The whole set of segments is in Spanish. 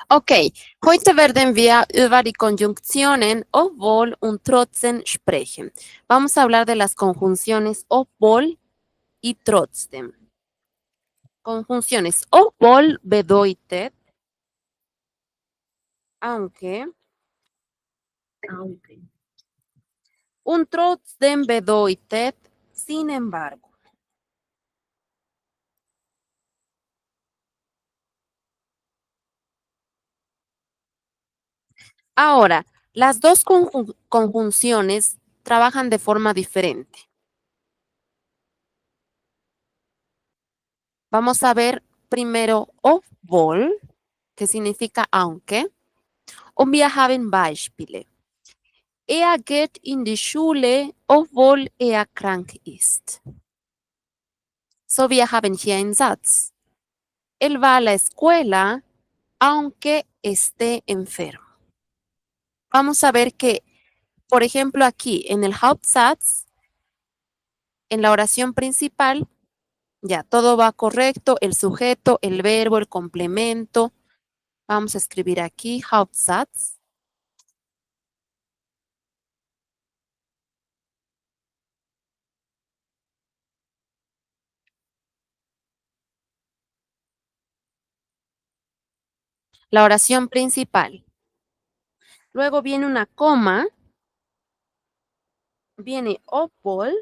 Okay, heute werden wir über die Konjunktionen obwohl und trotzdem sprechen. Vamos a hablar de las conjunciones obwohl y trotzdem. Conjunciones obwohl bedeutet aunque, aunque. Und trotzdem bedeutet sin embargo. Ahora, las dos conjunciones trabajan de forma diferente. Vamos a ver primero obwohl, que significa aunque, und wir haben Beispiele. Er geht in die Schule, obwohl er krank ist. So, wir haben hier einen Satz. Él va a la escuela, aunque esté enfermo. Vamos a ver que, por ejemplo, aquí en el Hauptsatz, en la oración principal, ya todo va correcto, el sujeto, el verbo, el complemento. Vamos a escribir aquí Hauptsatz. La oración principal. Luego viene una coma, viene obwohl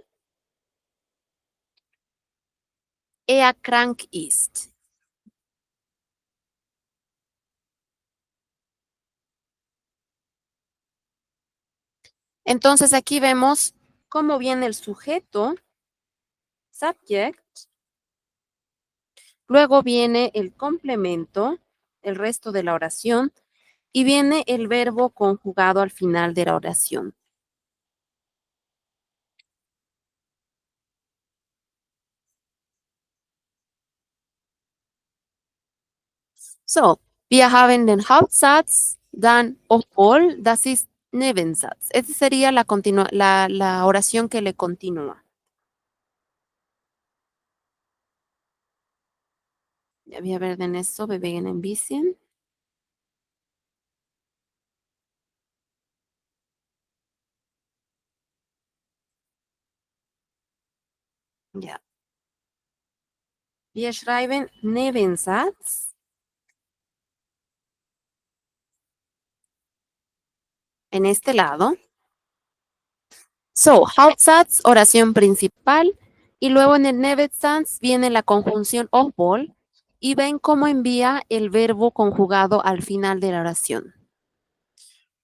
er krank ist. Entonces aquí vemos cómo viene el sujeto, subject, luego viene el complemento, el resto de la oración, y viene el verbo conjugado al final de la oración. So, wir haben den Hauptsatz, dann obwohl, das ist Nebensatz. Esa sería la oración que le continúa. Ja, wir werden es so bewegen ein bisschen. Ja. Wir schreiben Nebensatz en este lado. So, Hauptsatz, oración principal, y luego en el Nebensatz viene la conjunción obwohl, y ven cómo envía el verbo conjugado al final de la oración.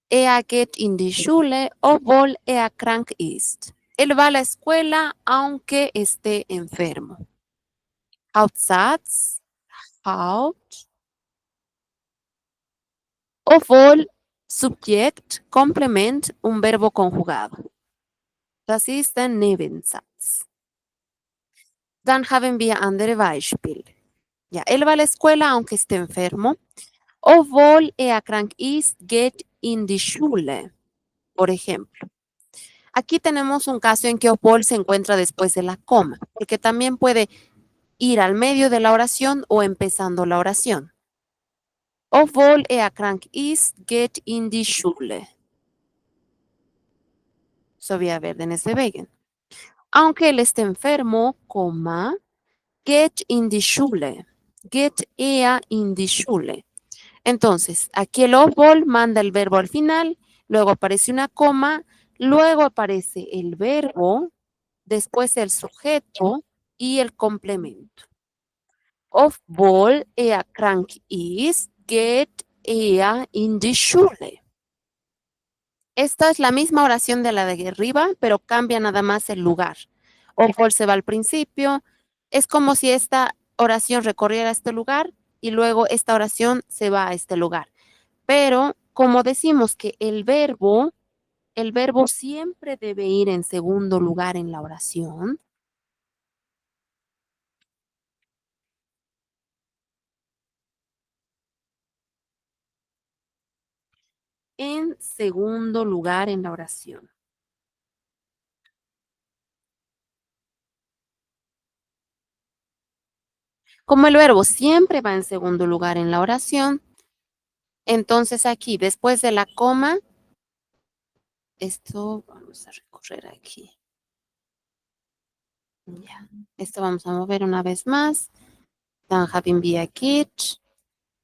Er geht in die Schule, obwohl er krank ist. Él va a la escuela aunque esté enfermo. Hauptsatz, Haupt, obwohl, Subjekt, Komplement, un verbo conjugado. Das ist der Nebensatz. Dann haben wir andere Beispiele. Ja, él va a la escuela aunque esté enfermo. Obwohl er krank ist, geht in die Schule, por ejemplo. Aquí tenemos un caso en que obwohl se encuentra después de la coma, porque también puede ir al medio de la oración o empezando la oración. Obwohl er krank ist, geht in die Schule. So wir werden es bewegen. Aunque él esté enfermo, coma, geht in die Schule. Geht er in die Schule. Entonces, aquí el obwohl manda el verbo al final, luego aparece una coma, luego aparece el verbo, después el sujeto y el complemento. Obwohl er krank ist, geht er in die Schule. Esta es la misma oración de la de arriba, pero cambia nada más el lugar. Obwohl se va al principio. Es como si esta oración recorriera este lugar y luego esta oración se va a este lugar. Pero como decimos que el verbo siempre debe ir en segundo lugar en la oración. En segundo lugar en la oración. Como el verbo siempre va en segundo lugar en la oración, Entonces aquí, después de la coma, esto vamos a recorrer aquí. Ya. Esto vamos a mover una vez más. Dann haben wir geht.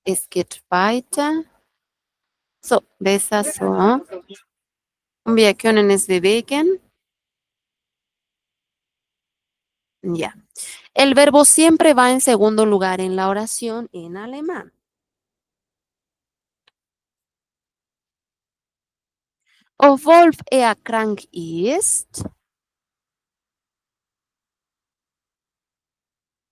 Es geht weiter. So, besser so. Und wir können es bewegen. Ya. El verbo siempre va en segundo lugar en la oración en alemán. Obwohl er krank ist,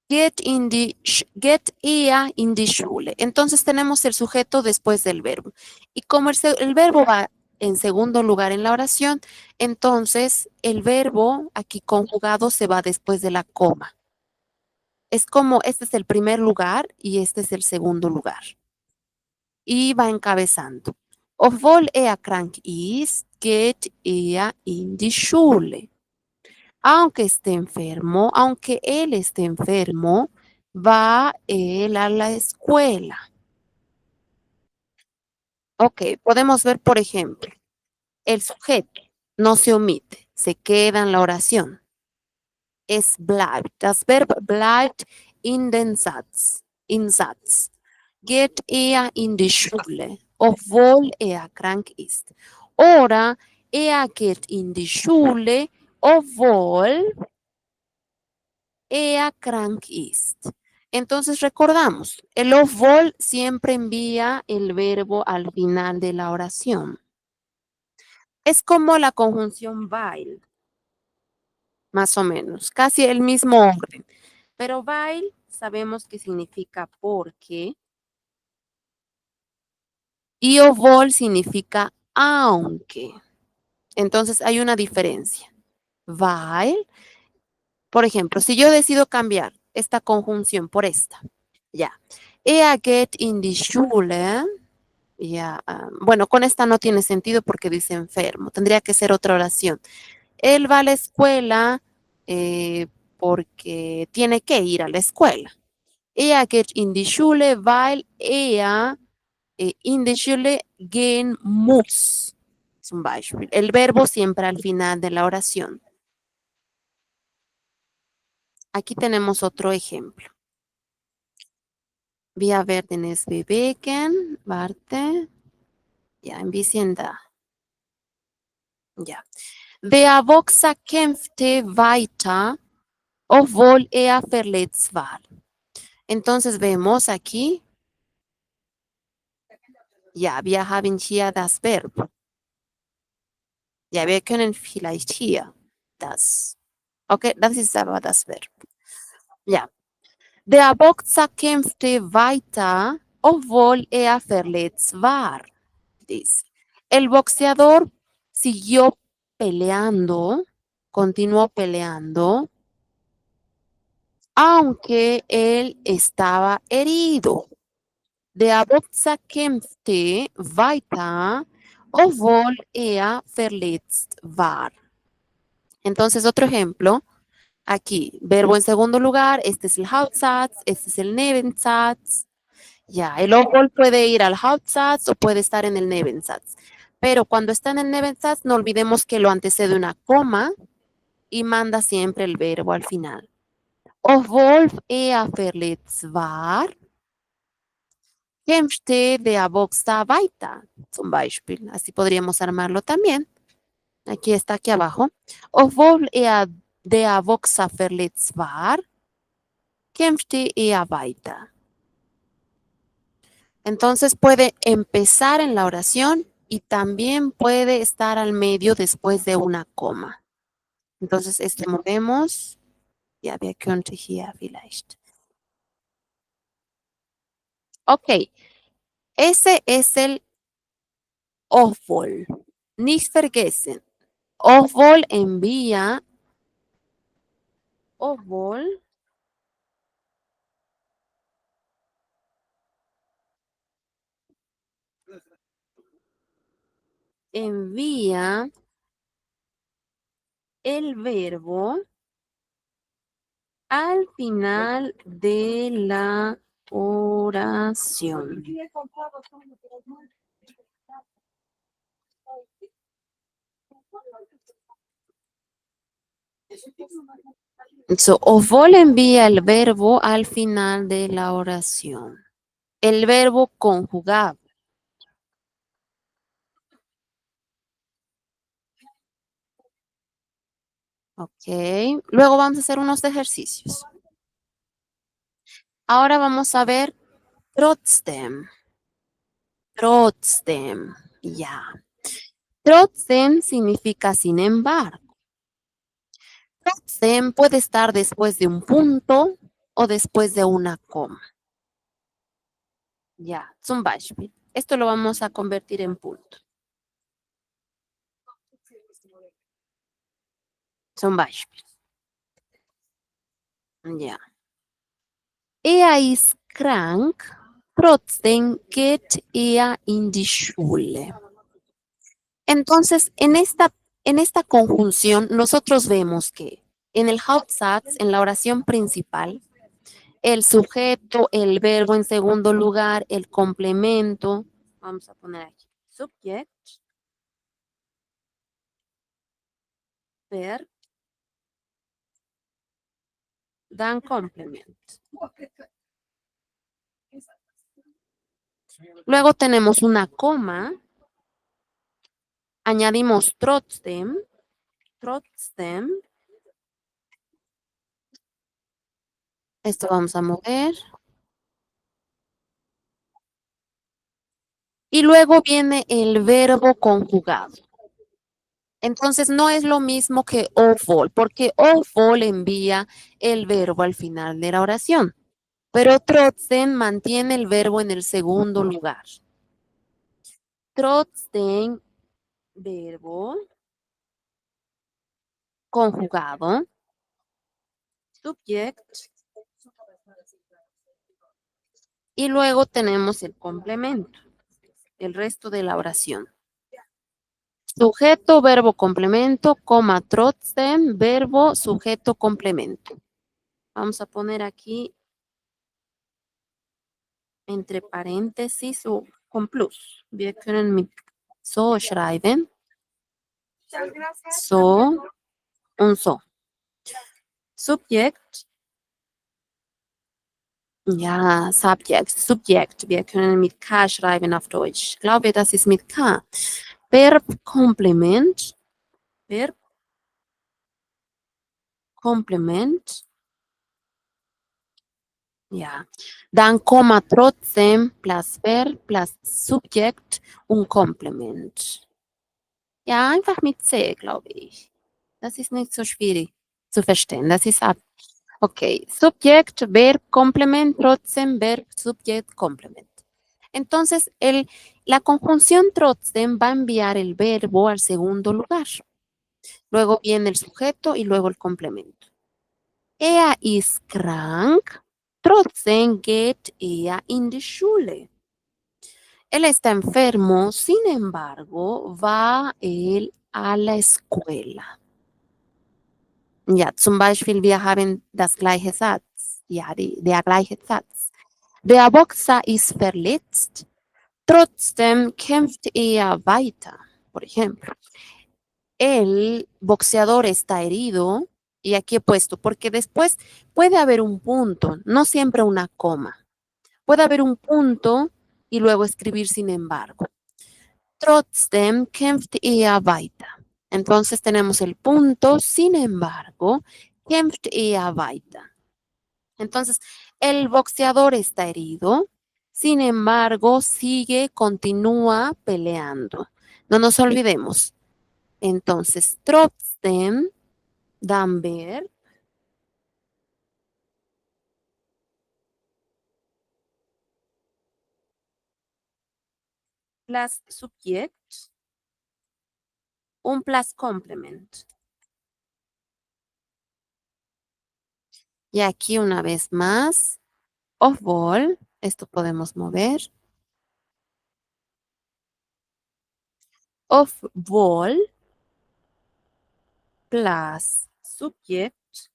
geht er in die Schule. Entonces tenemos el sujeto después del verbo. Y como el verbo va en segundo lugar en la oración, entonces el verbo aquí conjugado se va después de la coma. Es como este es el primer lugar y este es el segundo lugar. Y va encabezando. Obwohl er krank ist, geht er in die Schule. Aunque esté enfermo, aunque él esté enfermo, va él a la escuela. Ok, podemos ver, por ejemplo, el sujeto no se omite, se queda en la oración. Es bleibt. Das Verb bleibt in den Satz. In Satz. Geht er in die Schule, obwohl er krank ist. Oder er geht in die Schule, obwohl er krank ist. Entonces recordamos, el obwohl siempre envía el verbo al final de la oración. Es como la conjunción weil, más o menos, casi el mismo orden. Pero weil sabemos que significa porque y obwohl significa aunque. Entonces hay una diferencia. Weil, por ejemplo, si yo decido cambiar esta conjunción por esta, ya. Er geht in die Schule. Ya, bueno, con esta no tiene sentido porque dice enfermo. Tendría que ser otra oración. Él va a la escuela porque tiene que ir a la escuela. Er geht in die Schule, weil er in die Schule gehen muss. Zum Beispiel. El verbo siempre al final de la oración. Aquí tenemos otro ejemplo. Wir werden es bewegen. Warte. Ja, ein bisschen da. Ja. Der Boxer kämpfte weiter, obwohl er verletzt war. Entonces vemos aquí, ja, wir haben hier das Verb. Ja, wir können vielleicht hier das. Okay, das ist aber das Verb. Ja. Der Boxer kämpfte weiter, obwohl er verletzt war. Dice. El boxeador siguió peleando, continuó peleando, aunque él estaba herido. Der Boxer kämpfte weiter, obwohl er verletzt war. Entonces, otro ejemplo, aquí, verbo en segundo lugar, este es el Hauptsatz, este es el Nebensatz. Ya, el obwohl puede ir al Hauptsatz o puede estar en el Nebensatz. Pero cuando está en el Nebensatz, no olvidemos que lo antecede una coma y manda siempre el verbo al final. Obwohl er verletzt war, kämpfte der Boxer weiter, zum Beispiel. Así podríamos armarlo también. Aquí está, aquí abajo. Obwohl er der Boxer verletzt war, kämpfte er weiter. Entonces puede empezar en la oración y también puede estar al medio después de una coma. Entonces, este movemos. Ja, wir könnte hier vielleicht. Ok, ese es el obwohl. Nicht vergessen. Obwohl envía. Obwohl envía el verbo al final de la Oración. So, Ovol envía el verbo al final de la oración. El verbo conjugado. Ok. Luego vamos a hacer unos ejercicios. Ahora vamos a ver trotzdem. Trotzdem. Ya. Trotzdem significa sin embargo. Trotzdem puede estar después de un punto o después de una coma. Ya, zum Beispiel. Esto lo vamos a convertir en punto. Zum Beispiel. Ja. Er ist krank, trotzdem geht er in die Schule. Entonces, en esta conjunción, nosotros vemos que en el Hauptsatz, en la oración principal, el sujeto, el verbo en segundo lugar, el complemento, vamos a poner aquí, subject, verb, dan complement. Luego tenemos una coma, añadimos trotzdem, esto vamos a mover. Y luego viene el verbo conjugado. Entonces no es lo mismo que ovol, porque ovol envía el verbo al final de la oración, pero trotzdem mantiene el verbo en el segundo lugar. Trotzdem, verbo conjugado, subject, y luego tenemos el complemento, el resto de la oración. Sujeto, verbo, complemento, coma, trotzdem, verbo, sujeto, complemento. Vamos a poner aquí entre paréntesis o con plus. Wir können mit so schreiben. So und so. Subjekt. Ja, Subjekt. Wir können mit K schreiben auf Deutsch. Ich glaube, das ist mit K. Verb, Komplement. Verb, Komplement. Ja. Dann Komma trotzdem plus Verb plus Subjekt und Komplement. Ja, einfach mit C, glaube ich. Das ist nicht so schwierig zu verstehen. Das ist ab. Ok, subject, verb, complement, trotzdem, verb, subject, complement. Entonces, la conjunción trotzdem va a enviar el verbo al segundo lugar. Luego viene el sujeto y luego el complemento. Er ist krank, trotzdem geht er in die Schule. Él está enfermo, sin embargo, va él a la escuela. Ja, zum Beispiel, wir haben das gleiche Satz. Ja, der gleiche Satz. Der Boxer ist verletzt, trotzdem kämpft er weiter. Por ejemplo, el boxeador está herido, y aquí he puesto, porque después puede haber un punto, no siempre una coma. Puede haber un punto y luego escribir sin embargo. Trotzdem kämpft er weiter. Entonces tenemos el punto, sin embargo, kämpft er weiter. Entonces, el boxeador está herido, sin embargo, continúa peleando. No nos olvidemos. Entonces, trotzdem, dann Verb, plus Subjekt, un plus Complement. Y aquí una vez más, obwohl, esto podemos mover. Obwohl plus Subjekt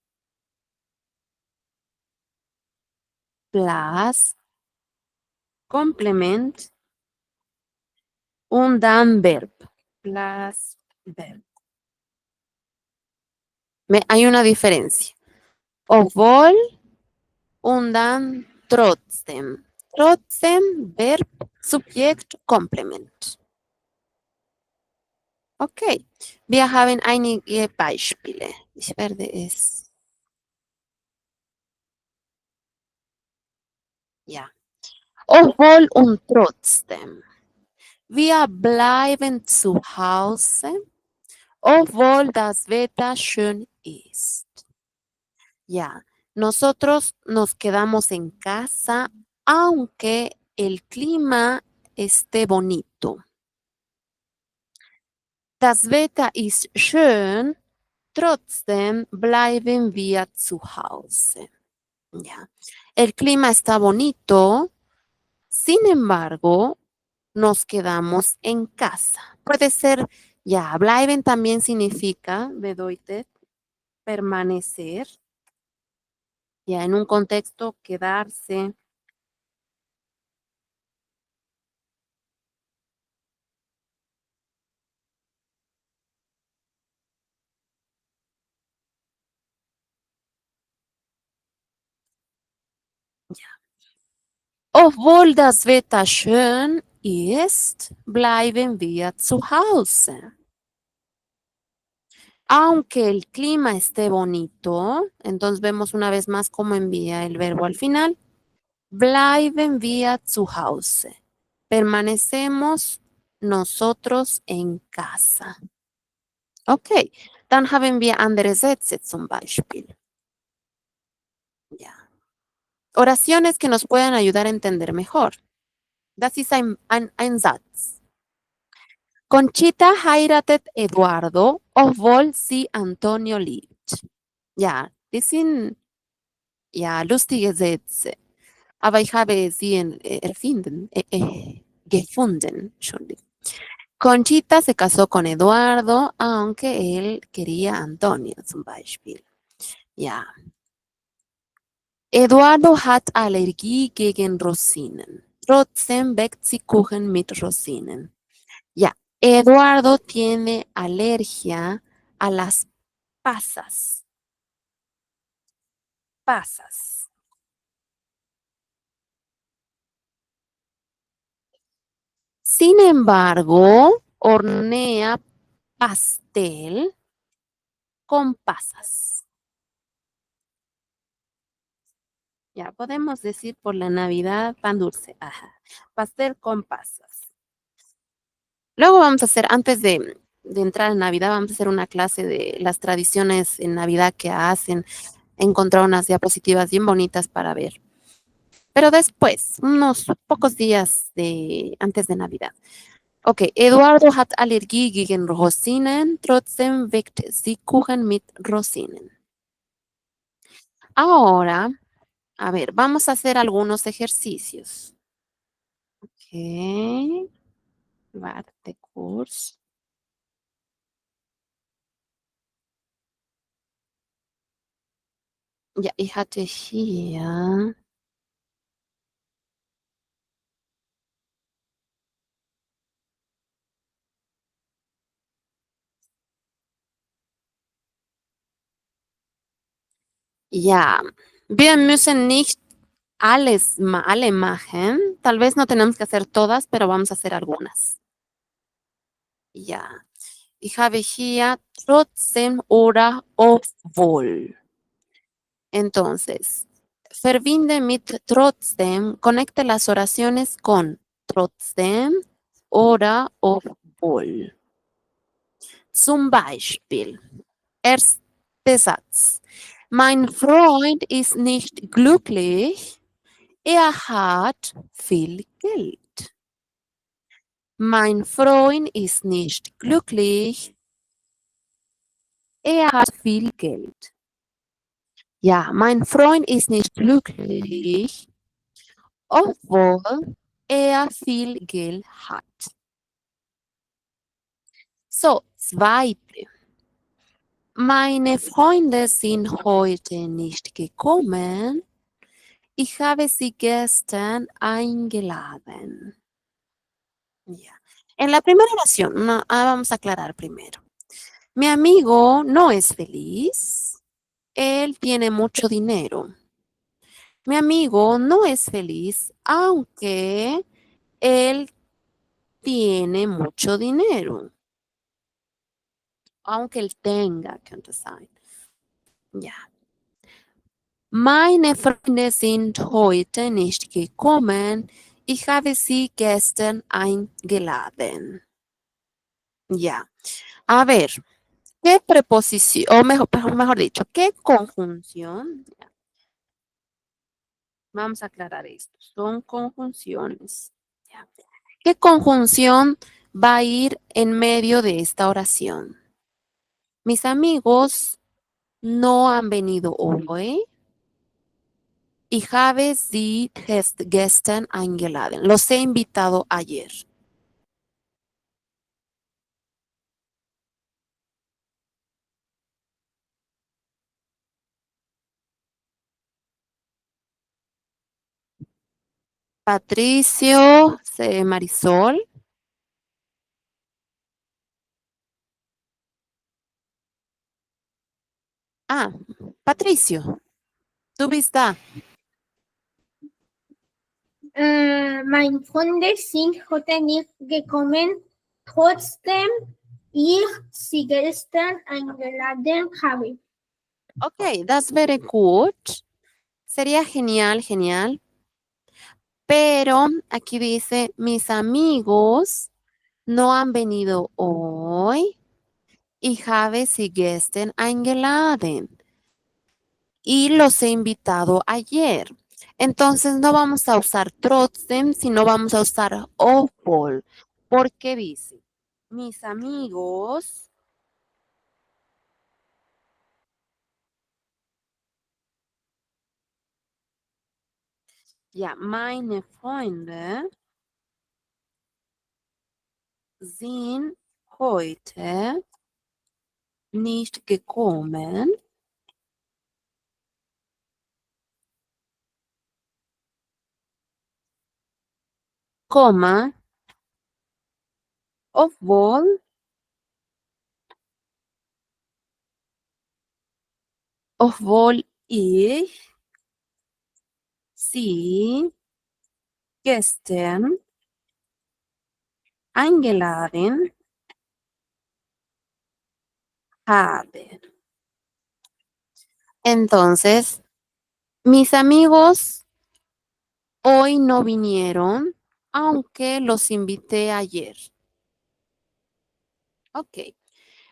plus Complement und dann Verb. Plus Verb. Hay una diferencia. Obwohl und dann trotzdem. Trotzdem, Verb, Subjekt, Komplement. Okay, wir haben einige Beispiele. Ich werde es, ja. Obwohl und trotzdem. Wir bleiben zu Hause, obwohl das Wetter schön ist. Ya, nosotros nos quedamos en casa aunque el clima esté bonito. Das Wetter ist schön, trotzdem bleiben wir zu Hause. Ya, el clima está bonito, sin embargo, nos quedamos en casa. Puede ser, ya, bleiben también significa, bedeutet, permanecer, ya, en un contexto, quedarse. Obwohl das Wetter schön ist, bleiben wir zu Hause. Aunque el clima esté bonito, entonces vemos una vez más cómo envía el verbo al final. Bleiben wir zu Hause. Permanecemos nosotros en casa. Okay, dann haben wir andere Sätze zum Beispiel. Ja. Oraciones que nos pueden ayudar a entender mejor. Das ist ein Satz. Conchita heiratet Eduardo, obwohl sie Antonio liebt. Ja, das sind ja lustige Sätze. Aber ich habe sie gefunden. Entschuldigung. Conchita se casó con Eduardo, aunque él quería a Antonio, zum Beispiel. Ja. Eduardo hat Allergie gegen Rosinen. Trotzdem backt sie Kuchen mit Rosinen. Ya, Eduardo tiene alergia a las pasas. Pasas. Sin embargo, hornea pastel con pasas. Ya, podemos decir por la Navidad pan dulce. Ajá. Pastel con pasas. Luego vamos a hacer, antes de entrar en Navidad, vamos a hacer una clase de las tradiciones en Navidad que hacen. He encontrado unas diapositivas bien bonitas para ver. Pero después, unos pocos días antes de Navidad. Okay, Eduardo hat Allergie gegen Rosinen, trotzdem weckt sie Kuchen mit Rosinen. Ahora, a ver, vamos a hacer algunos ejercicios. Okay, warte kurz. Ja, ich hatte hier. Ja, wir müssen nicht alle machen. Tal vez no tenemos que hacer todas, pero vamos a hacer algunas. Ja, ich habe hier trotzdem oder obwohl. Entonces, verbinde mit trotzdem, conecte las oraciones con trotzdem oder obwohl. Zum Beispiel, erster Satz. Mein Freund ist nicht glücklich, er hat viel Geld. Mein Freund ist nicht glücklich, er hat viel Geld. Ja, mein Freund ist nicht glücklich, obwohl er viel Geld hat. So, zweite. Meine Freunde sind heute nicht gekommen. Ich habe sie gestern eingeladen. Ya. En la primera oración, vamos a aclarar primero. Mi amigo no es feliz. Él tiene mucho dinero. Mi amigo no es feliz, aunque él tiene mucho dinero. Aunque él tenga, könnte sein. Ja. Meine Freunde sind heute nicht gekommen. Ich habe sie gestern eingeladen. Ya. A ver, ¿qué preposición, o mejor dicho, qué conjunción? Ya, vamos a aclarar esto. Son conjunciones. Ya. ¿Qué conjunción va a ir en medio de esta oración? Mis amigos no han venido hoy. Ich habe sie gestern eingeladen. Los he invitado ayer. Patricio, Marisol. Ah, Patricio, du bist da. Meine Freunde sind heute nicht gekommen, trotzdem ich sie gestern eingeladen habe. Ok, that's very good. Sería genial, genial. Pero aquí dice, mis amigos no han venido hoy. Ich habe sie gestern eingeladen. Y los he invitado ayer. Entonces no vamos a usar trotzdem, sino vamos a usar obwohl. Porque dice, mis amigos, ja, meine Freunde sind heute nicht gekommen, Komma, obwohl ich sie gestern eingeladen habe. Entonces, mis amigos hoy no vinieron, aunque los invité ayer. Ok.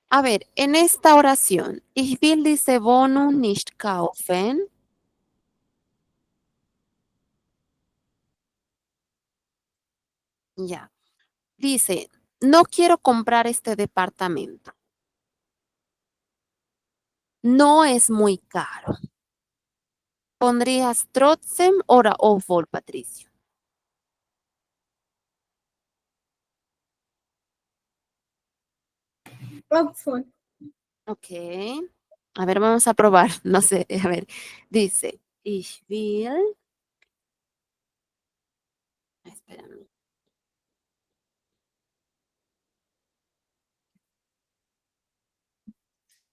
A ver, en esta oración, ich will diese Wohnung nicht kaufen. Ya. Dice, no quiero comprar este departamento. No es muy caro. ¿Pondrías trotzdem oder obwohl, Patricio? Obwohl. Ok. A ver, vamos a probar. No sé, a ver. Dice, ich will. Espérame.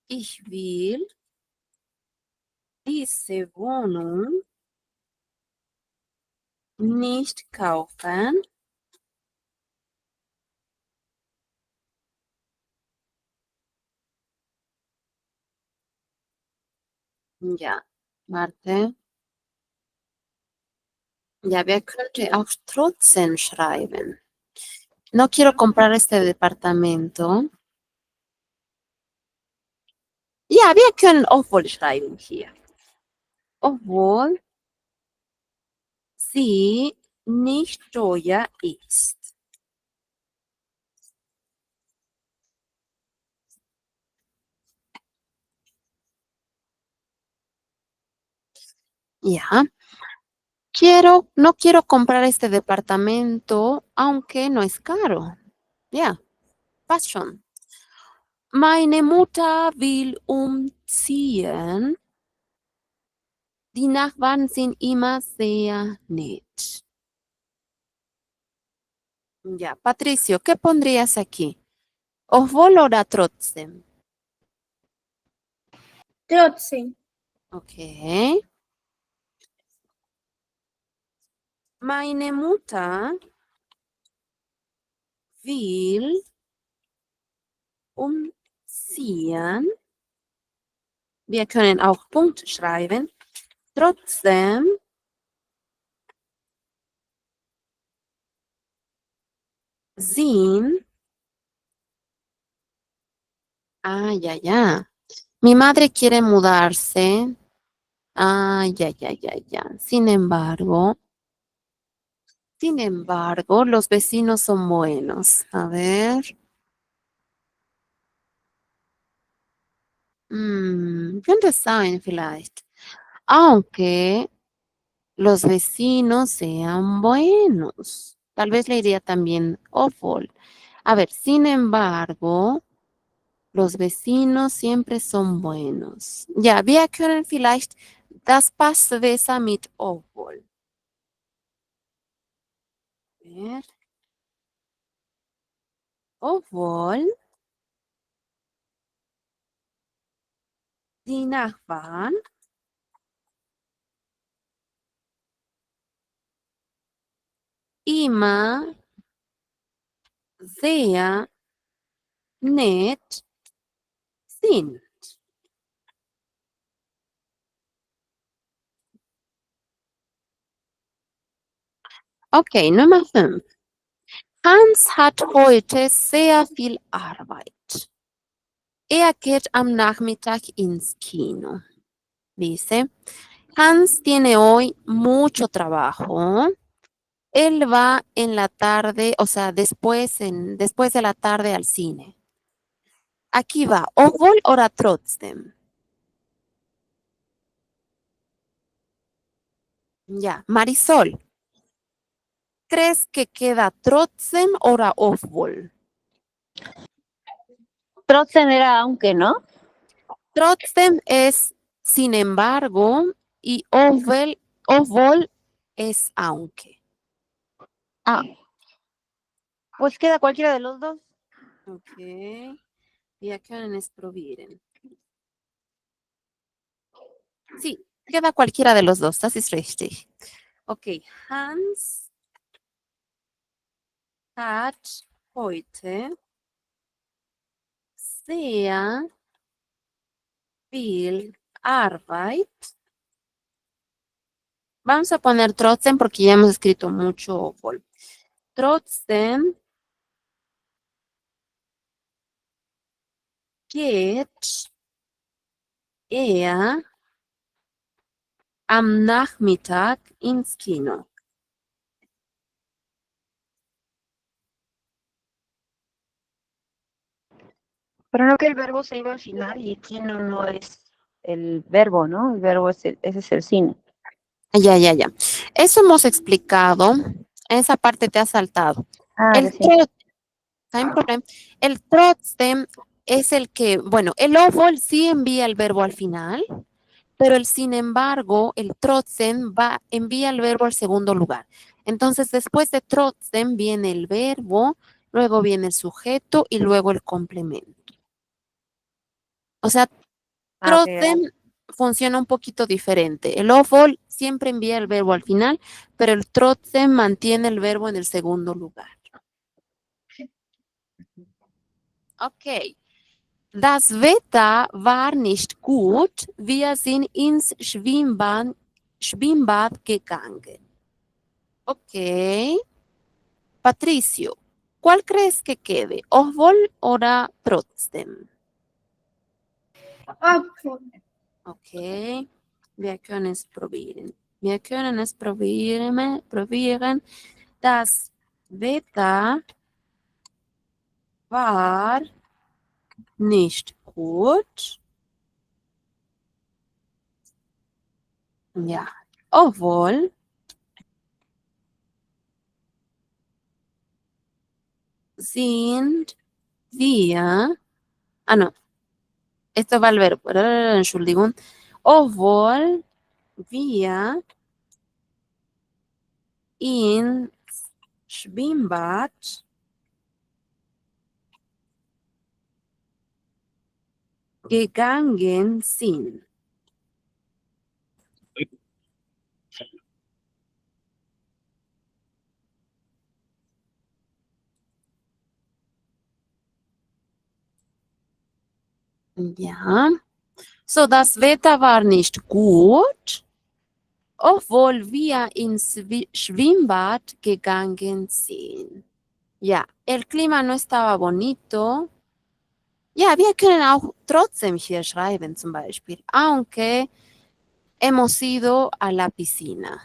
Ich will diese Wohnung nicht kaufen. Ja, warte. Ja, wer könnte auch trotzdem schreiben? No quiero comprar este departamento. Ja, wir können obwohl schreiben hier. Obwohl sie nicht teuer ist. Ja. No quiero comprar este departamento, aunque no es caro. Ja, passt schon. Meine Mutter will umziehen. Die Nachbarn sind immer sehr nett. Ya, Patricio, ¿qué pondrías aquí? Obwohl oder trotzdem? Trotzdem. Okay. Meine Mutter will umziehen. Wir können auch Punkt schreiben. Trotzdem sind, ya. Mi madre quiere mudarse. Ya. Sin embargo, los vecinos son buenos. A ver. Könnte sein, vielleicht. Aunque los vecinos sean buenos. Tal vez le iría también obwohl. A ver, sin embargo, los vecinos siempre son buenos. Ja, wir können vielleicht das passt besser mit obwohl. A ver. Obwohl die Nachbarn immer sehr nett sind. Okay, Nummer 5. Hans hat heute sehr viel Arbeit. Er geht am Nachmittag ins Kino. Dice, Hans tiene hoy mucho trabajo. Él va en la tarde, o sea, después de la tarde al cine. Aquí va, obwohl oder trotzdem. Ya, Marisol, ¿crees que queda trotzdem oder obwohl? Trotzdem era aunque, ¿no? Trotzdem es sin embargo y obwohl es aunque. Ah, pues queda cualquiera de los dos. Okay. Wir können es probieren. Sí, queda cualquiera de los dos, das ist richtig. Okay, Hans hat heute sehr viel Arbeit. Vamos a poner trotzdem porque ya hemos escrito mucho obwohl. Trotzdem geht er am Nachmittag ins Kino. Pero no que el verbo se iba al final y kino no es el verbo, ¿no? El verbo es ese es el cine. Ya. Eso hemos explicado. Esa parte te ha saltado. Ah, El sí. kein Problem. El trotzdem es el que, bueno, el obwohl sí envía el verbo al final, pero el sin embargo, el trotzdem envía el verbo al segundo lugar. Entonces, después de trotzdem viene el verbo, luego viene el sujeto y luego el complemento. O sea, Ah, ok. trotzdem funciona un poquito diferente. El obwohl siempre envía el verbo al final, pero el trotzdem mantiene el verbo en el segundo lugar. Ok. Das Wetter war nicht gut. Wir sind ins Schwimmbad gegangen. Ok. Patricio, ¿cuál crees que quede? ¿Obwohl oder trotzdem? Obwohl. Ok. Wir können es probieren. Wir können es probieren. Das Wetter war nicht gut. Ja. Obwohl sind wir. No. Esto va al verbo. Entschuldigung. Obwohl wir ins Schwimmbad gegangen sind. Ja. So, das Wetter war nicht gut, obwohl wir ins Schwimmbad gegangen sind. Ja, el clima no estaba bonito. Ja, wir können auch trotzdem hier schreiben, zum Beispiel, aunque hemos ido a la piscina.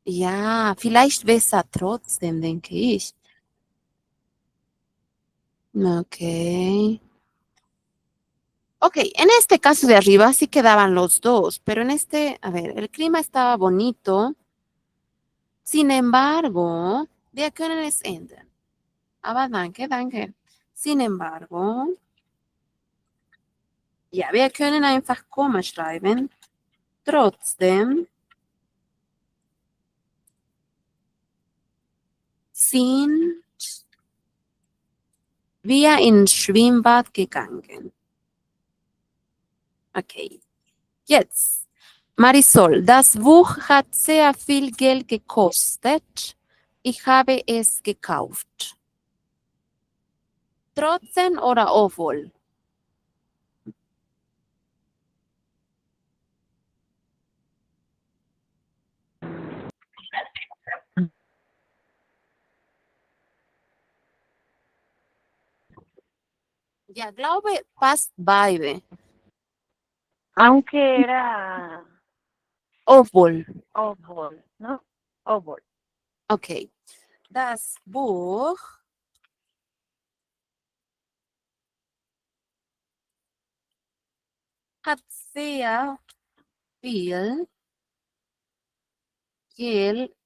Ja, vielleicht besser trotzdem, denke ich. Ok. Ok, en este caso de arriba sí quedaban los dos, pero en este, a ver, el clima estaba bonito. Sin embargo, wir können es ändern. Aber danke, danke. Sin embargo, ja, wir können einfach Komma schreiben. Trotzdem sind wir ins Schwimmbad gegangen. Okay. Jetzt, Marisol, das Buch hat sehr viel Geld gekostet. Ich habe es gekauft. Trotzdem oder obwohl? Ja, glaube, passt beide. Aunque era Obwohl. obwohl, ¿no? Obwohl. Okay. Das Buch hat sehr viel Geld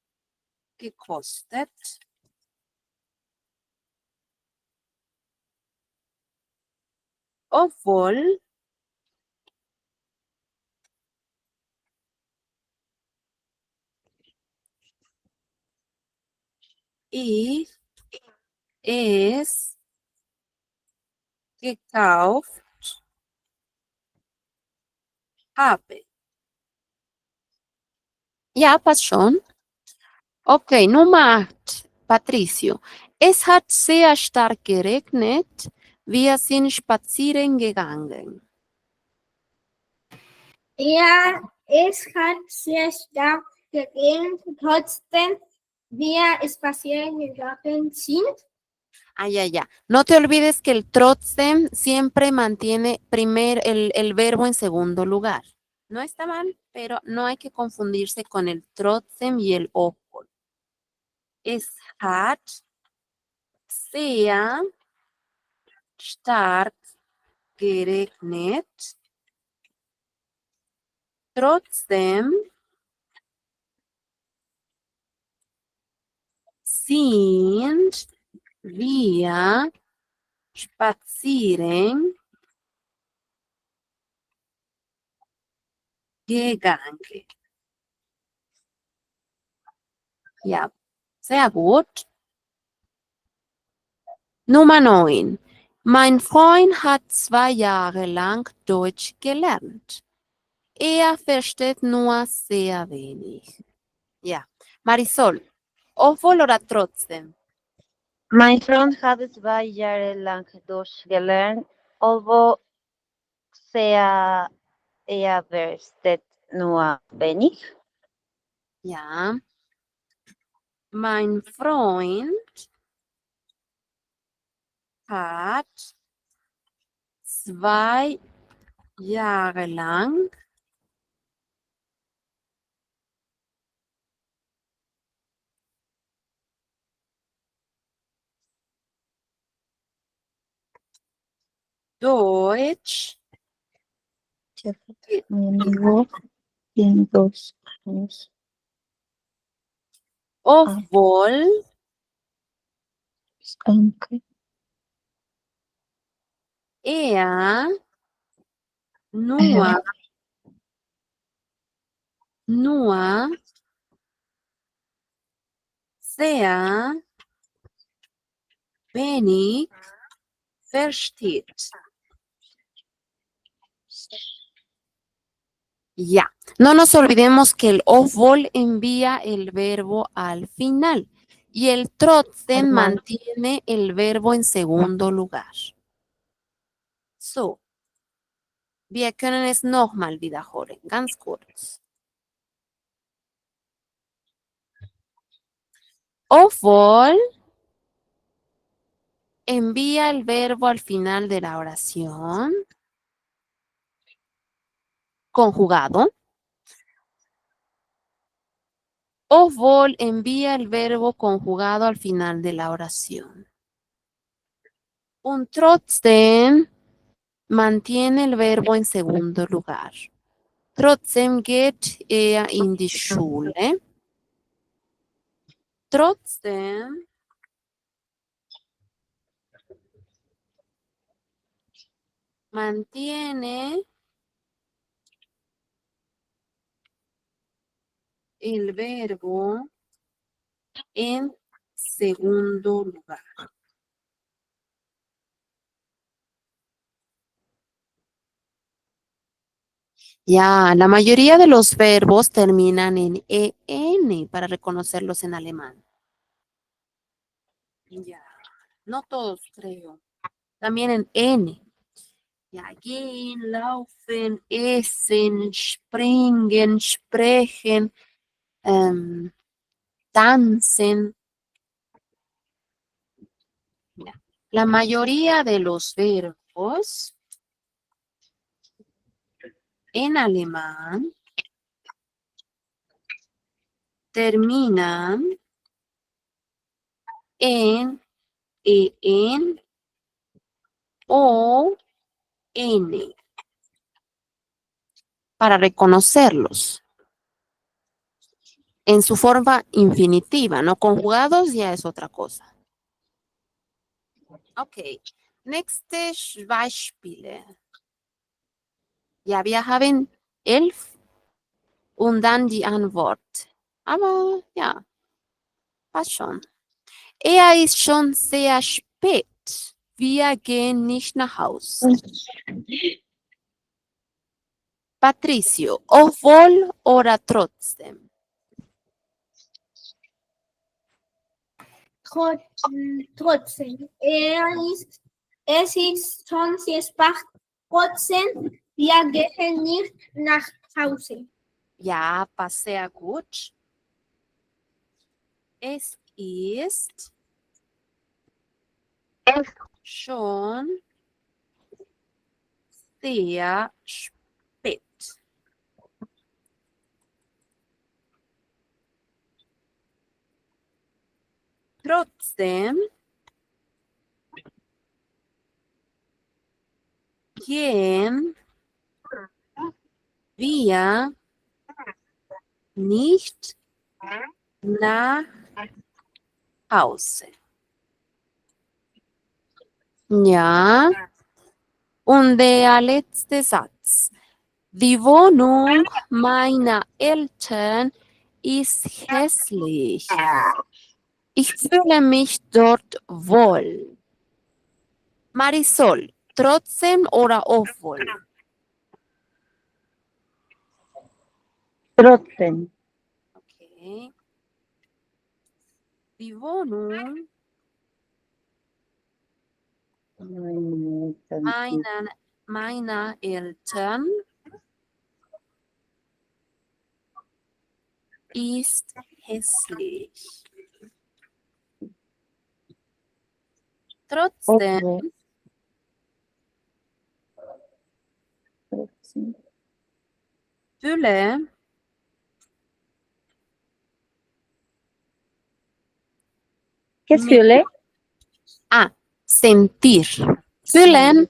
gekostet. Obwohl ich es gekauft habe. Ja, passt schon. Okay, Nummer 8. Patricio. Es hat sehr stark geregnet. Wir sind spazieren gegangen. Ja, es hat sehr stark geregnet, trotzdem wir spazieren gegangen sind. Ah, ya, ya. No te olvides que el trotzdem siempre mantiene el verbo en segundo lugar. No está mal, pero no hay que confundirse con el trotzdem y el obwohl. Es hat sehr stark geregnet. Trotzdem sind wir spazieren gegangen. Ja, sehr gut. Nummer 9. Mein Freund hat 2 Jahre lang Deutsch gelernt. Er versteht nur sehr wenig. Ja, Marisol, obwohl oder trotzdem? Mein Freund hat 2 Jahre lang Deutsch gelernt, obwohl er versteht nur wenig. Ja. Mein Freund hat 2 Jahre lang Deutsch Mi amigo tiene 2 años. obwohl Aunque er nur nur sehr wenig versteht. Ya, no nos olvidemos que el obwohl envía el verbo al final y el trotzdem Hermano. mantiene el verbo en segundo lugar. So, wir können es nochmal wiederholen, ganz kurz. Obwohl envía el verbo al final de la oración conjugado. Obwohl envía el verbo conjugado al final de la oración. Un trotzdem mantiene el verbo en segundo lugar. Trotzdem geht er in die Schule. Trotzdem mantiene el verbo en segundo lugar. Ya, la mayoría de los verbos terminan en EN para reconocerlos en alemán. Ya, no todos creo. También en N. Ja, gehen, laufen, essen, springen, sprechen, tanzen. Ya. La mayoría de los verbos en alemán terminan en en o n para reconocerlos en su forma infinitiva, no conjugados ya es otra cosa. Okay, nächste Beispiele. Ja, wir haben 11 und dann die Antwort. Aber ja, passt schon. Er ist schon sehr spät. Wir gehen nicht nach Hause. Patricio, obwohl oder trotzdem? Trotzdem. Es ist schon sehr spät. Trotzdem, wir gehen nicht nach Hause. Ja, passt sehr gut. Es ist schon sehr spät. Trotzdem gehen wir nicht nach Hause. Ja. Und der letzte Satz. Die Wohnung meiner Eltern ist hässlich. Ich fühle mich dort wohl. Marisol, trotzdem oder obwohl? Trotzdem. Okay. Die Wohnung meiner Eltern ist hässlich. Trotzdem Obwohl. Trotzdem. fühle ¿Qué es fühle? sentir. Fühlen.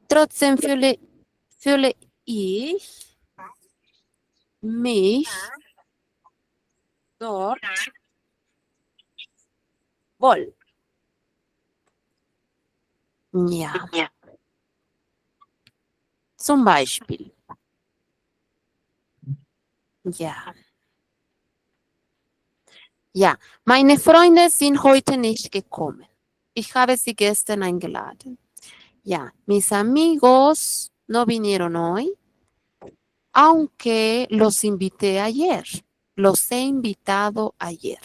Trotzdem fühle ich mich dort wohl. Ja. Zum Beispiel. Ja. Ja, meine Freunde sind heute nicht gekommen. Ich habe sie gestern eingeladen. Ya, mis amigos no vinieron hoy, aunque los invité ayer. Los he invitado ayer.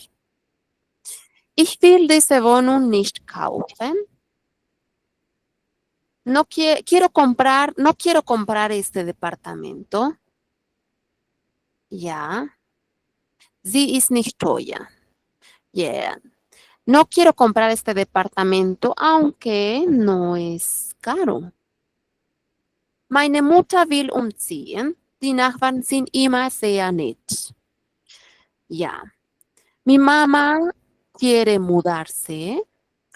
Ich will diese Wohnung nicht kaufen. No quiero comprar este departamento. Ja. Sie ist nicht teuer. Yeah. No quiero comprar este departamento, aunque no es caro. Meine Mutter will umziehen. Die Nachbarn sind immer sehr nett. Ya. Mi mamá quiere mudarse,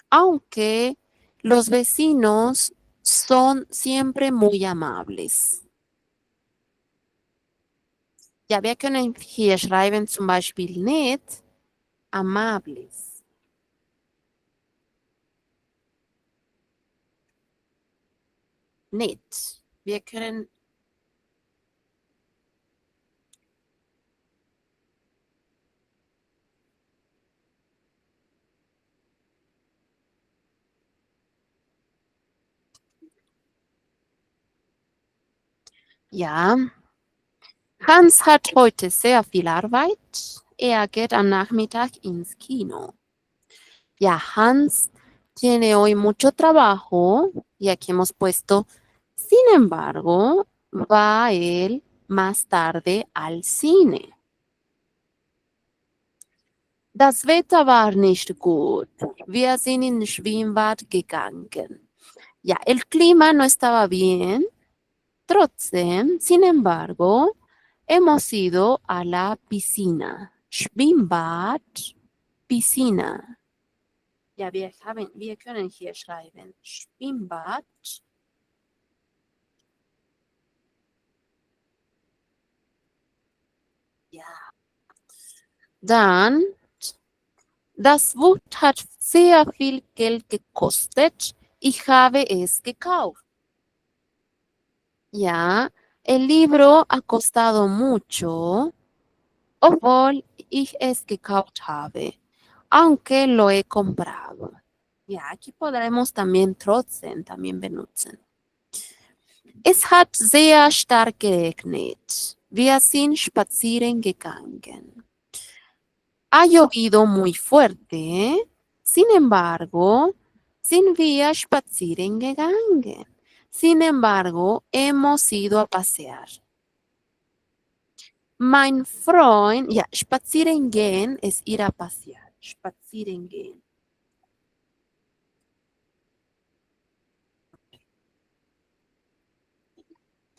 aunque los vecinos son siempre muy amables. Ja, wir können hier schreiben zum Beispiel nett, amables. Nett. Wir können ja. Hans hat heute sehr viel Arbeit. Er geht am Nachmittag ins Kino. Ya, Hans tiene hoy mucho trabajo y aquí hemos puesto, sin embargo, va él más tarde al cine. Das Wetter war nicht gut. Wir sind ins Schwimmbad gegangen. Ya, el clima no estaba bien. Trotzdem, sin embargo, hemos ido a la piscina. Schwimmbad, piscina. Ja, wir können hier schreiben Schwimmbad. Ja. Dann, das Buch hat sehr viel Geld gekostet. Ich habe es gekauft. Ja, el libro ha costado mucho, obwohl ich es gekauft habe, aunque lo he comprado. Ja, aquí podremos también trotzdem también benutzen. Es hat sehr stark geregnet. Wir sind spazieren gegangen. Ha llovido muy fuerte. Sin embargo, sind wir spazieren gegangen. Sin embargo, hemos ido a pasear. Mein Freund, ja, spazieren gehen es ir a pasear. Spazieren gehen.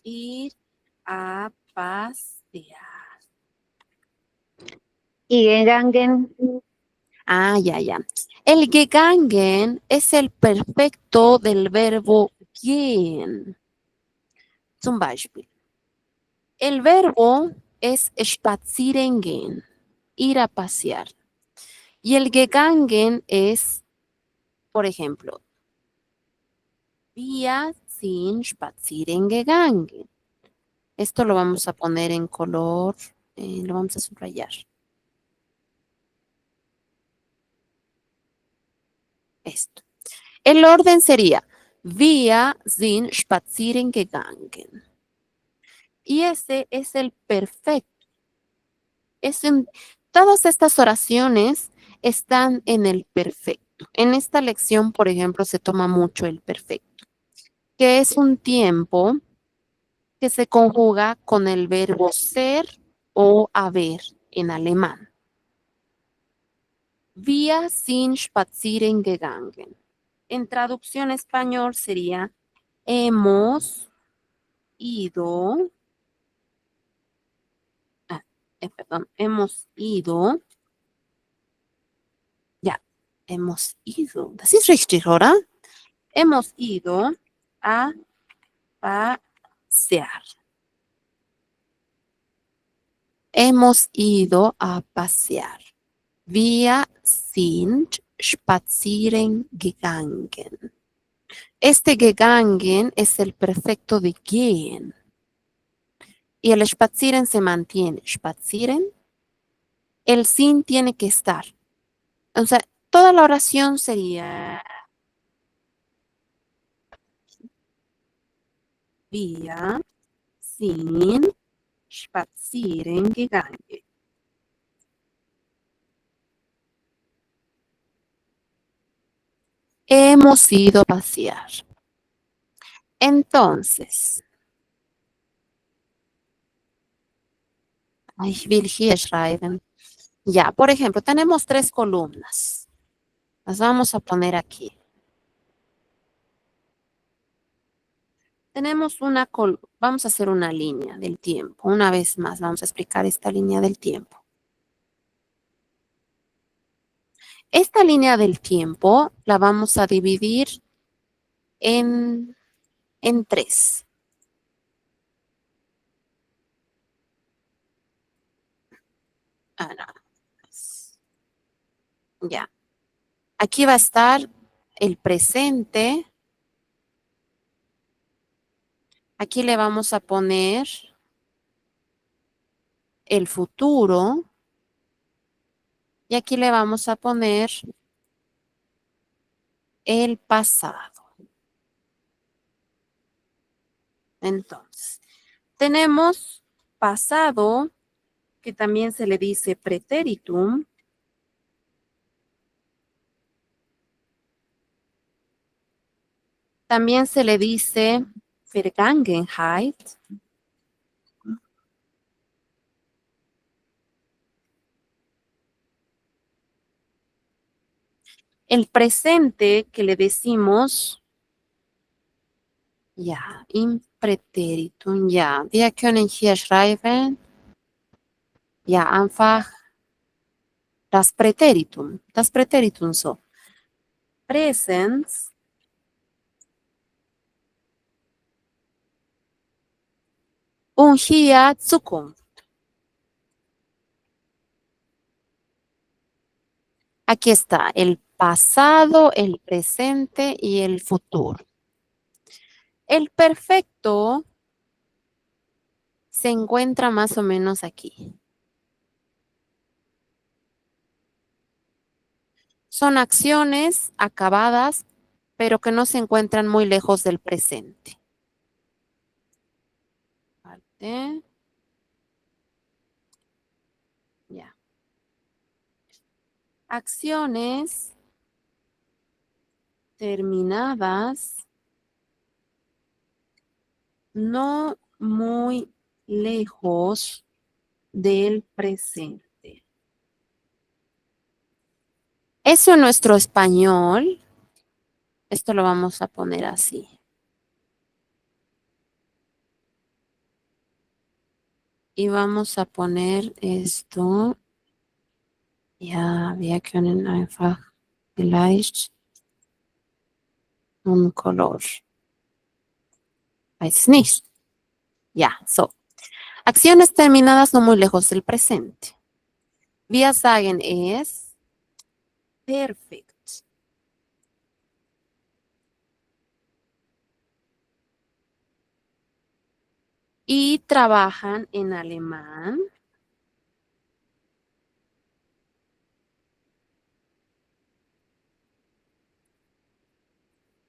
Ir a pasear. Y gegangen, Ah, ya. El gegangen es el perfecto del verbo gehen. Zum Beispiel. El verbo es spazieren gehen, ir a pasear. Y el gegangen es, por ejemplo, wir sind spazieren gegangen. Esto lo vamos a poner en color, lo vamos a subrayar. Esto. El orden sería, wir sind spazieren gegangen. Y ese es el perfecto. Todas estas oraciones están en el perfecto. En esta lección, por ejemplo, se toma mucho el perfecto, que es un tiempo que se conjuga con el verbo ser o haber en alemán. Wir sind spazieren gegangen. En traducción español sería hemos ido. Hemos ido. Ja, hemos ido. Das ist richtig, oder? Hemos ido a pasear. Hemos ido a pasear. Wir sind spazieren gegangen. Este gegangen es el perfecto de gehen. Y el spazieren se mantiene. Spazieren. El sin tiene que estar. O sea, toda la oración sería wir sind spazieren gegangen. Hemos ido a pasear. Entonces, ich will hier schreiben. Ya, por ejemplo, tenemos 3 columnas. Las vamos a poner aquí. Tenemos vamos a hacer una línea del tiempo. Una vez más, vamos a explicar esta línea del tiempo. Esta línea del tiempo la vamos a dividir en 3. Ah, no. Ya. Aquí va a estar el presente. Aquí le vamos a poner el futuro. Y aquí le vamos a poner el pasado. Entonces, tenemos pasado, que también se le dice pretéritum. También se le dice Vergangenheit. El presente que le decimos, ja, im Präteritum, ja. Wir können hier schreiben, ja, einfach das Präteritum so. Präsens und hier Zukunft. Aquí está el pasado, el presente y el futuro. El perfecto se encuentra más o menos aquí. Son acciones acabadas, pero que no se encuentran muy lejos del presente. ¿Vale? Ya. Acciones terminadas, no muy lejos del presente. Eso en nuestro español, esto lo vamos a poner así. Y vamos a poner esto. Ja, wir können einfach vielleicht un color. Weiß nicht. Ja, so. Acciones terminadas no muy lejos del presente. Wir sagen es perfekt. Y trabajan en alemán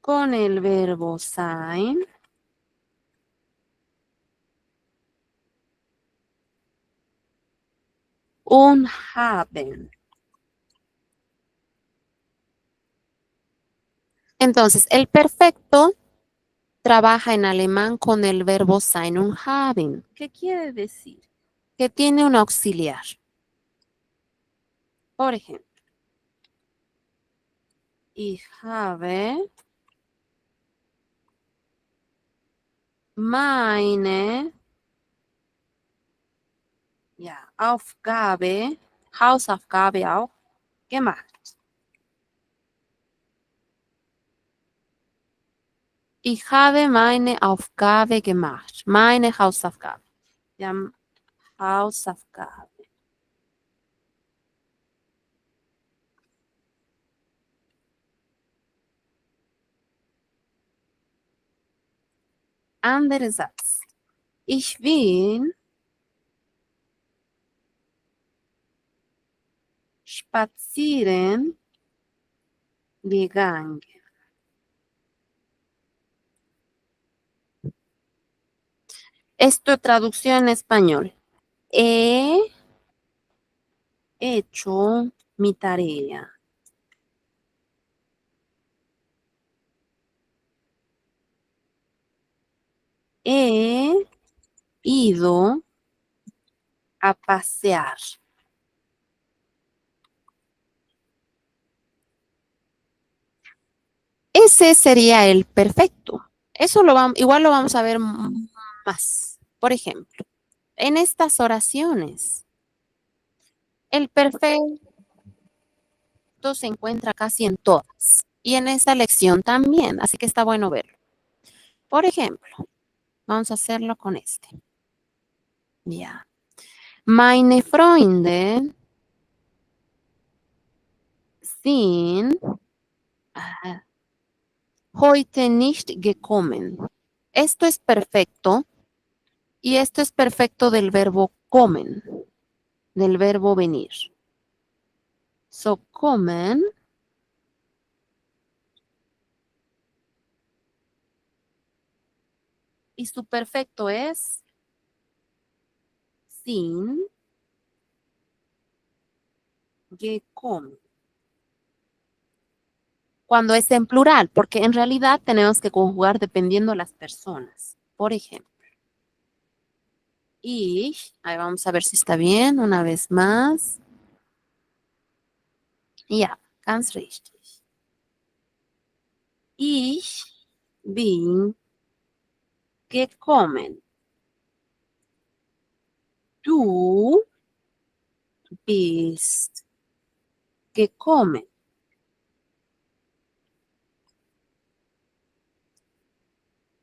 con el verbo sein und haben. Entonces, el perfecto trabaja en alemán con el verbo sein und haben. ¿Qué quiere decir? Que tiene un auxiliar. Por ejemplo, ich habe meine Aufgabe, Hausaufgabe auch gemacht. Ich habe meine Aufgabe gemacht. Meine Hausaufgabe. Ja, Hausaufgabe. Anderer Satz. Ich bin spazieren gegangen. Esto traducción en español. He hecho mi tarea. He ido a pasear. Ese sería el perfecto. Eso igual lo vamos a ver más. Por ejemplo, en estas oraciones, el perfecto se encuentra casi en todas. Y en esta lección también, así que está bueno verlo. Por ejemplo, vamos a hacerlo con este. Ya. Meine Freunde sind heute nicht gekommen. Esto es perfecto y esto es perfecto del verbo kommen, del verbo venir. So, kommen y su perfecto es sind gekommen. Cuando es en plural, porque en realidad tenemos que conjugar dependiendo de las personas. Por ejemplo, ich, ahí vamos a ver si está bien, una vez más. Ja, ganz richtig. Ich bin gekommen. Du bist gekommen.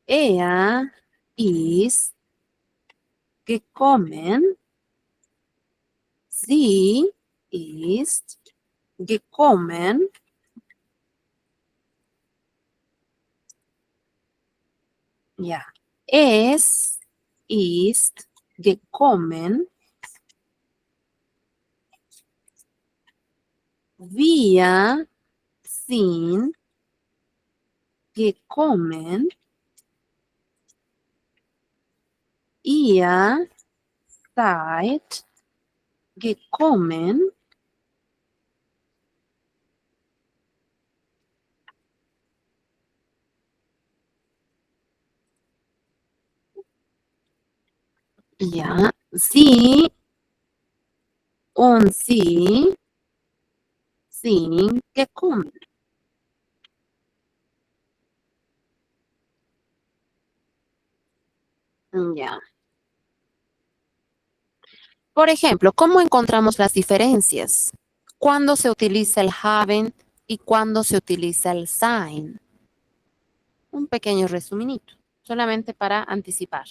Er ist gekommen. Sie ist gekommen. Ja, es ist gekommen. Wir sind gekommen. Ihr seid gekommen. Ja, sie und sie sind gekommen. Ya. Por ejemplo, ¿cómo encontramos las diferencias? ¿Cuándo se utiliza el haben y cuándo se utiliza el sein? Un pequeño resuminito, solamente para anticipar.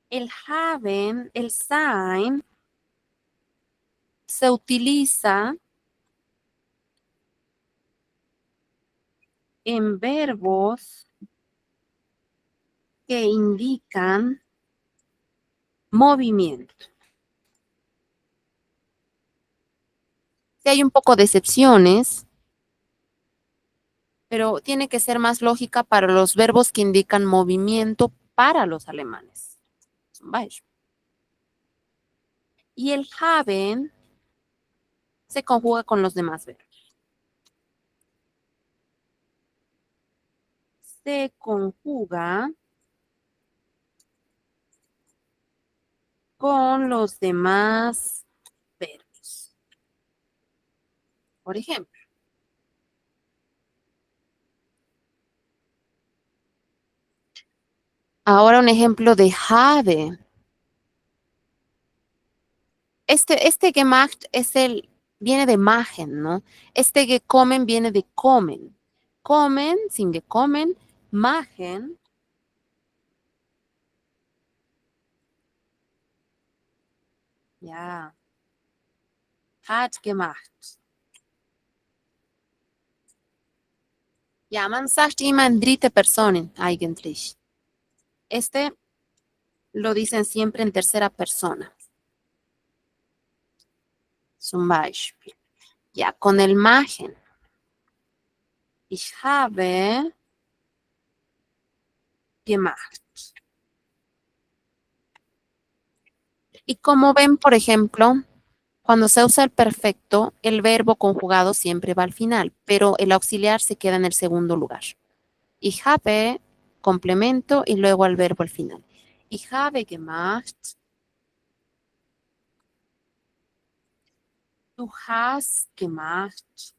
El haben, el sein, se utiliza en verbos que indican movimiento. Sí hay un poco de excepciones, pero tiene que ser más lógica para los verbos que indican movimiento para los alemanes. Vaya. Y el haben se conjuga con los demás verbos. Se conjuga con los demás verbos. Por ejemplo, ahora un ejemplo de habe. Este gemacht viene de machen, ¿no? Este gekommen viene de kommen. Kommen, sin gekommen, machen. Ja. Hat gemacht. Ja, man sagt immer in dritte Personen eigentlich. Este lo dicen siempre en tercera persona. Zum Beispiel. Ya, con el Machen. Ich habe gemacht. Y como ven, por ejemplo, cuando se usa el perfecto, el verbo conjugado siempre va al final, pero el auxiliar se queda en el segundo lugar. Ich habe, complemento y luego al verbo al final. Ich habe gemacht. Du hast gemacht.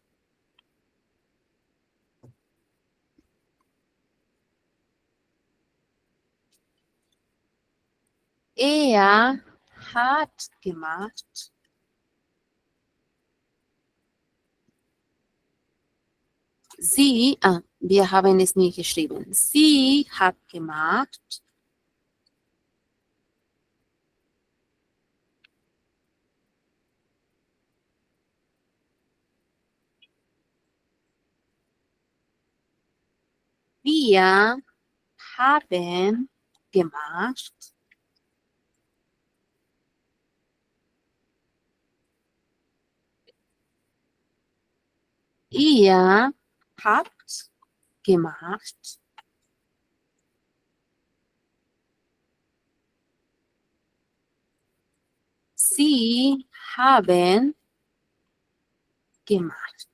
Er hat gemacht. Sie, wir haben es nie geschrieben. Sie hat gemacht. Wir haben gemacht. Ihr habt gemacht. Sie haben gemacht.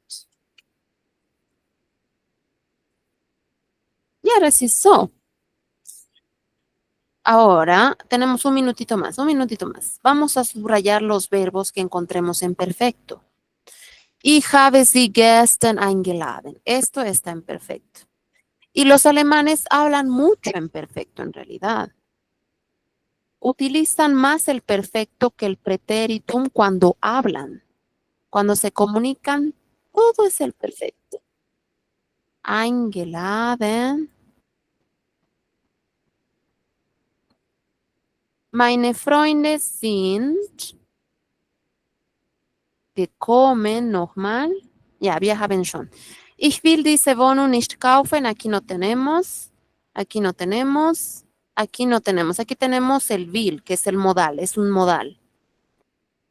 Y ahora sí, so. Ahora tenemos un minutito más, un minutito más. Vamos a subrayar los verbos que encontremos en perfecto. Ich habe sie gestern eingeladen. Esto está en perfecto. Y los alemanes hablan mucho en perfecto en realidad. Utilizan más el perfecto que el pretéritum cuando hablan. Cuando se comunican, todo es el perfecto. Eingeladen. Meine Freunde sind gekommen, nochmal. Ja, wir haben schon. Ich will diese Wohnung nicht kaufen. Aquí no tenemos. Aquí no tenemos. Aquí no tenemos. Aquí tenemos el will, que es el modal. Es un modal.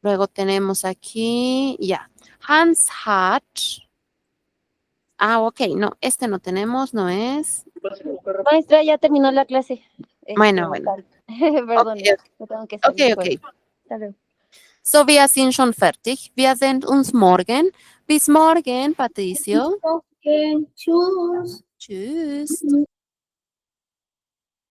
Luego tenemos aquí, ya. Hans hat. Ok, no, este no tenemos, no es. Maestra, ya terminó la clase. Bueno. Perdón, Okay. me tengo que salir. Okay. Hasta luego. So, wir sind schon fertig. Wir sehen uns morgen. Bis morgen, Patricio. Okay, tschüss. Tschüss.